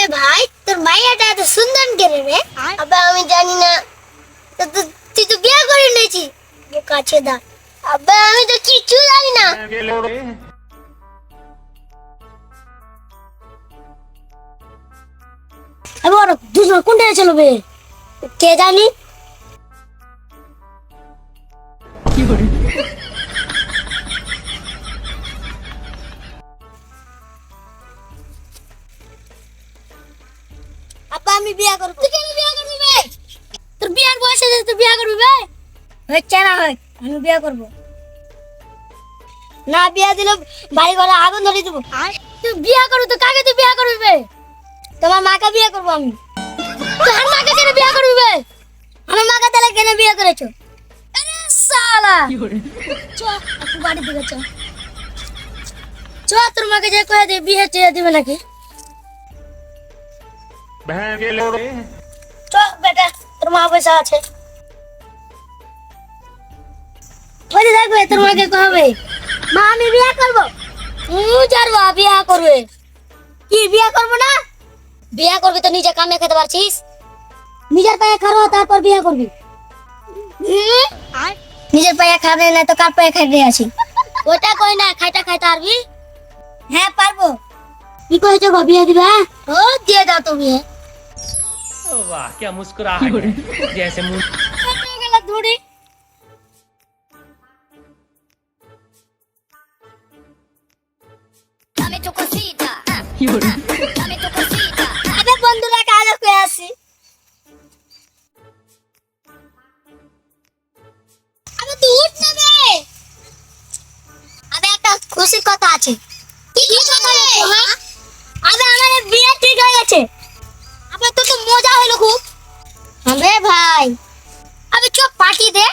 আরে ভাই তোর মাইয়াটা এত সুন্দর করে রে। আব্বা আমি জানি না, তুই তো বিয়ে করে নিয়েছি বোকা ছেদা। আব্বা আমি তো কিচ্ছু জানি না। এবার দুজন কোনটা চলবে কে জানি। আব্বা আমি বিয়ে করব। তুই কেন বিয়ে করবি বে? তোর বিয়ার বয়স আছে, তুই বিয়ে করবি বে? হচ্ছে না হয় আমি বিয়ে করব না। বিয়ে দিলে বাড়ি ঘরে আগুন ধরে দেবো। তুই বিয়ে করবি তো কাকে তুই বিয়ে করবি বে? তোমার মাকে বিয়ে করবো আমি। তোর মাকে কেন বিয়ে করবি বে? আমার মাকে তাহলে কেন বিয়ে করেছো? আরে শালা চল একটু বাড়ি দিকে চল। চল তোর মাকে যে কয়ে দে বিয়ে চেয়ে দিবে নাকি। চল বেটা তোর মা পয়সা আছে ওই দেখবে তোর মাকে কবে মা আমি বিয়ে করবো। জারবা বিয়ে করবে কি? বিয়ে করবো না? বিয়ে করবি তো নিজে কামে খেতে পারছিস, নিজের পায়ে খাবো তারপর বিয়ে করবি। নিজের পায়ে খাবে না তো কার পায়ে খাইতে আসি? ওটা কই না খাইটা খাইতে পারবি? হ্যাঁ পারবো। কি কইছো গো বিয়ে দিবা? ও দিয়ে দাও তুমি। वाह क्या मुस्कुराहट है जैसे मुंह গেল ধুড়ি। আরে বন্ধুরা কাজে কই আসি। আবে তুই উঠ না বে। আবে একটা খুশির কথা আছে। কি কথা রে? আবে আমার বিয়ে ঠিক হয়ে গেছে। আবে তো মজা হলো খুব। আবে ভাই আবে চুপ পার্টি দে।